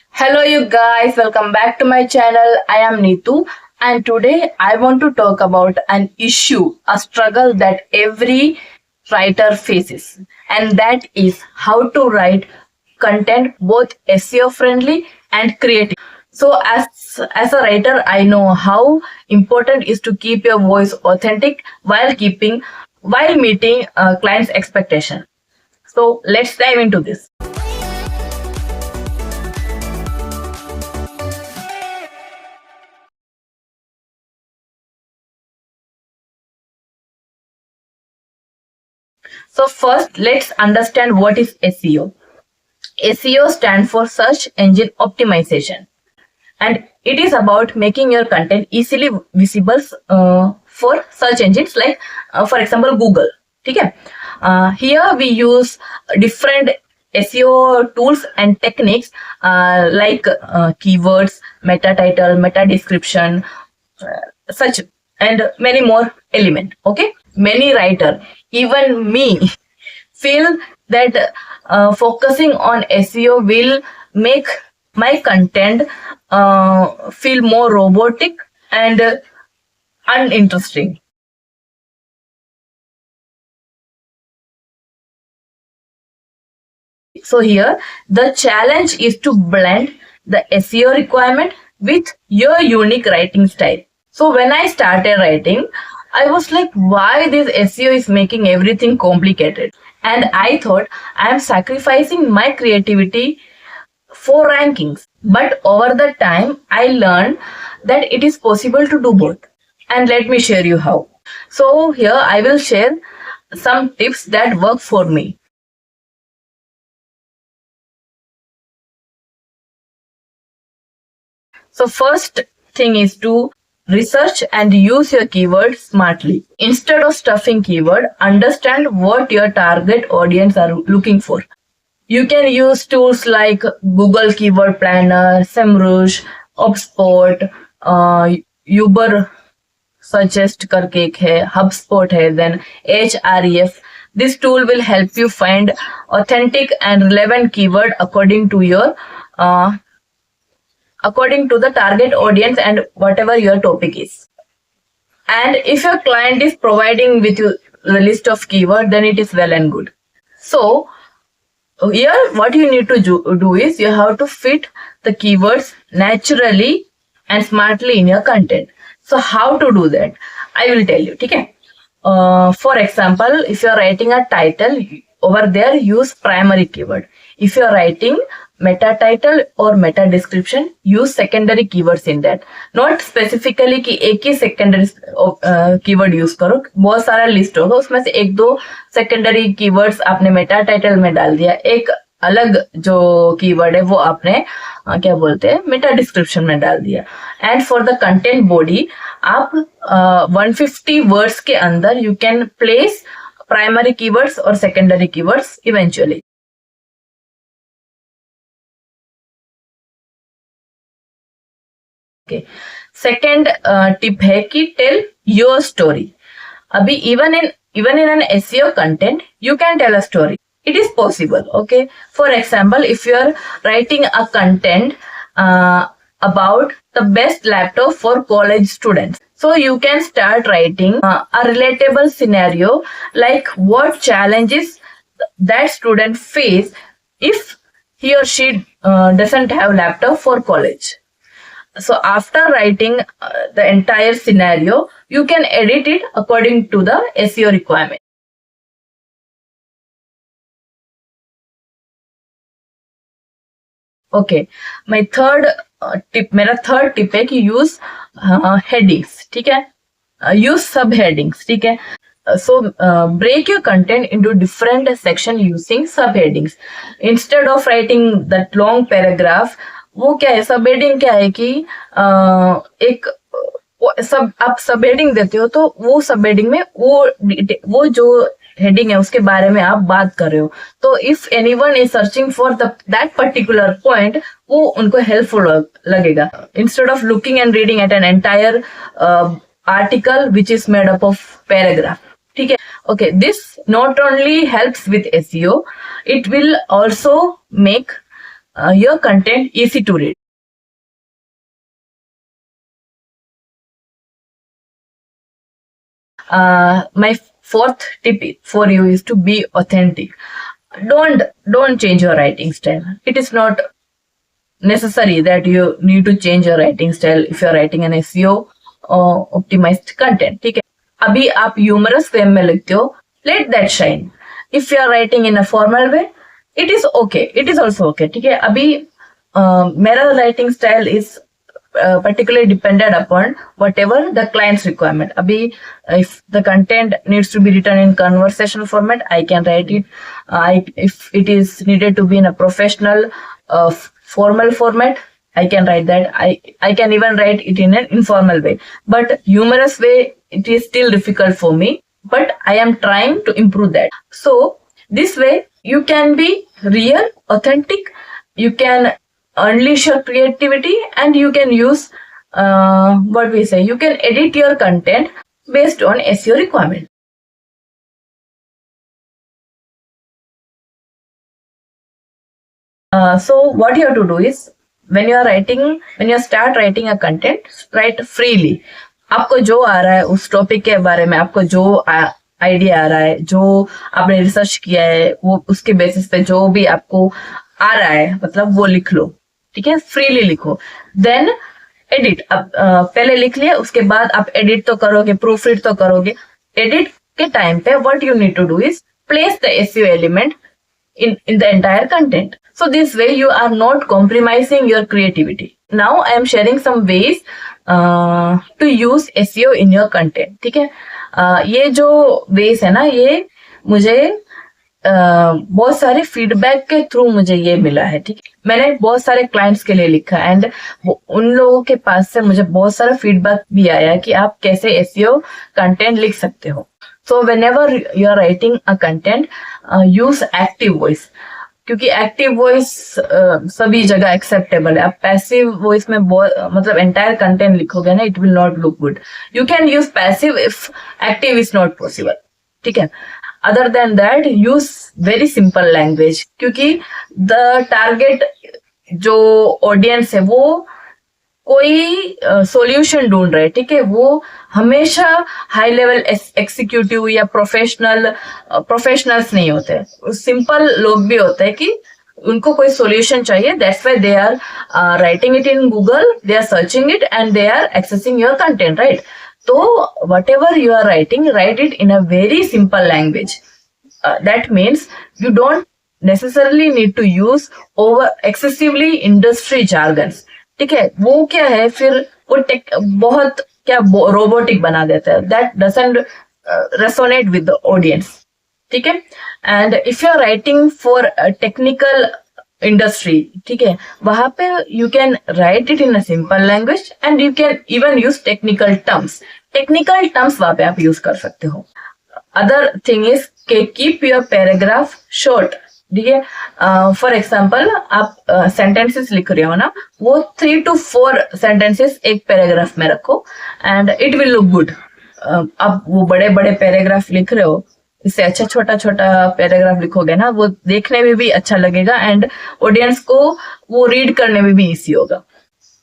Hello, you guys. Welcome back to my channel. I am Neetu, and today I want to talk about an issue, a struggle that every writer faces, and that is how to write content both SEO friendly and creative. So, as a writer, I know how important is to keep your voice authentic while meeting clients' expectation. So, let's dive into this. So first, let's understand what is SEO. SEO stands for Search Engine Optimization, and it is about making your content easily visible for search engines like, for example, Google. Okay? Here we use different SEO tools and techniques like keywords, meta title, meta description, such and many more element. Okay, many writer, even me, feel that focusing on SEO will make my content feel more robotic and uninteresting. So here the challenge is to blend the SEO requirement with your unique writing style. So when I started writing, I was like, why this SEO is making everything complicated? And I thought I am sacrificing my creativity for rankings. But over the time, I learned that it is possible to do both. And let me share you how. So here I will share some tips that work for me. So first thing is to research and use your keywords smartly. Instead of stuffing keyword, understand what your target audience are looking for. You can use tools like Google Keyword Planner, SEMrush, HubSpot, Uber suggest करके एक है, HubSpot है, then Href. This tool will help you find authentic and relevant keyword according to the target audience and whatever your topic is. And if your client is providing with you the list of keyword, then it is well and good. So here what you need to do is you have to fit the keywords naturally and smartly in your content. So how to do that? I will tell you. Okay? For example, if you are writing a title, over there use primary keyword. If you are writing meta title or meta description, use secondary keywords in that. Not specifically कि एक ही secondary keyword use करो, बहुत सारा list होगा, उसमें से एक दो secondary keywords आपने meta title में डाल दिया, एक अलग जो कीवर्ड है वो आपने क्या बोलते हैं मेटा डिस्क्रिप्शन में डाल दिया. And for the content body आप 150 वर्ड्स के अंदर you can place primary keywords और secondary keywords eventually. Second tip है कि टेल योर स्टोरी. अभी even in an SEO content you can tell a story. It is possible. Okay, for example, if you are writing a content about the best laptop for college students, so you can start writing a relatable scenario like what challenges that student face if he or she doesn't have laptop for college. So after writing the entire scenario, you can edit it according to the SEO requirement. Okay, मेरा third tip है कि use headings. ठीक है, use सब headings. ठीक है, so break your content into different section using subheadings instead of writing that long paragraph. वो क्या है, सब हेडिंग क्या है कि एक सब आप सब हेडिंग देते हो तो वो सब हेडिंग में वो जो हेडिंग है उसके बारे में आप बात कर रहे हो. तो if anyone is searching for that particular point, वो उनको हेल्पफुल लगेगा instead of looking and reading at an entire article which is made up of paragraph. ठीक है, okay, this not only helps with SEO, it will also make your content easy to read. My fourth tip for you is to be authentic. Don't change your writing style. It is not necessary that you need to change your writing style if you're writing an SEO optimized content. ठीक है, अभी आप humorous way में लिखते हो, let that shine. If you are writing in a formal way, it is okay. It is also okay. ठीक है, अभी मेरा writing style is particularly dependent upon whatever the client's requirement. Abhi, if the content needs to be written in conversational format, I can write it. If it is needed to be in a professional, formal format, I can write that. I can even write it in an informal way. But humorous way, it is still difficult for me. But I am trying to improve that. So this way, you can be real, authentic. You can unleash your creativity, and you can use you can edit your content based on SEO requirement. So what you have to do is, when you start writing a content, write freely. आपको जो आ रहा है उस topic के बारे में, आपको जो आइडिया आ रहा है, जो आपने रिसर्च किया है, वो उसके बेसिस पे जो भी आपको आ रहा है, मतलब वो लिख लो. ठीक है, फ्रीली लिखो. Then edit. अब पहले लिख लिया, उसके बाद आप एडिट तो करोगे, प्रूफ रीड तो करोगे. एडिट के टाइम पे what you need to do is place the SEO element in the entire content. So this way you are not compromising your creativity. Now I am sharing some ways to use SEO in your content. ठीक है, ये जो ways है ना, ये मुझे बहुत सारे फीडबैक के थ्रू मुझे ये मिला है. ठीक है, मैंने बहुत सारे क्लाइंट्स के लिए लिखा एंड उन लोगों के पास से मुझे बहुत सारा फीडबैक भी आया कि आप कैसे एसईओ कंटेंट लिख सकते हो. So whenever you are writing a content, use active voice, क्योंकि एक्टिव वॉइस सभी जगह एक्सेप्टेबल है. आप पैसिव वॉइस में मतलब एंटायर कंटेंट लिखोगे ना, it will not look good. You can use passive if active is not possible. ठीक है, other than that use very simple language, क्योंकि द टारगेट जो ऑडियंस है वो कोई सॉल्यूशन ढूंढ रहे. ठीक है, वो हमेशा हाई लेवल एग्जीक्यूटिव या प्रोफेशनल्स नहीं होते, सिंपल लोग भी होते हैं कि उनको कोई सॉल्यूशन चाहिए. That's why they are writing it in Google, they are searching it and they are accessing your content, right? So whatever you are writing, write it in a very simple language. That means you don't necessarily need to use over excessively industry jargons. ठीक है, वो क्या है, फिर वो बहुत क्या robotic बना देता है. That doesn't resonate with the audience. ठीक है, and if you are writing for a technical industry, ठीक है, वहां पे you can write it in a simple language and you can even use technical terms. Technical terms वहां पे आप use कर सकते हो. अदर थिंग इज के कीप योर पैराग्राफ शॉर्ट. ठीक है, फॉर एग्जाम्पल आप सेंटेंसेस लिख रहे हो ना, वो 3 to 4 सेंटेंसेस एक पैराग्राफ में रखो and it will look good. आप वो बड़े बड़े पैराग्राफ लिख रहे हो, इससे अच्छा छोटा छोटा पैराग्राफ लिखोगे ना, वो देखने में भी अच्छा लगेगा एंड ऑडियंस को वो रीड करने में भी इजी होगा.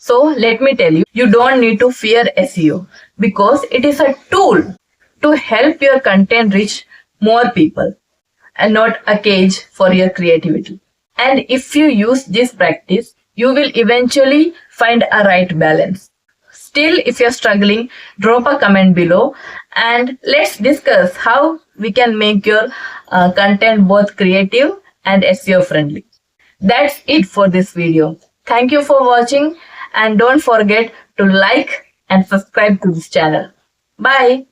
So let me tell you, you don't need to fear SEO because it is a tool to help your content reach more people and not a cage for your creativity. And if you use this practice, you will eventually find a right balance. Still, if you're struggling, drop a comment below and let's discuss how we can make your content both creative and SEO friendly. That's it for this video. Thank you for watching and don't forget to like and subscribe to this channel. Bye.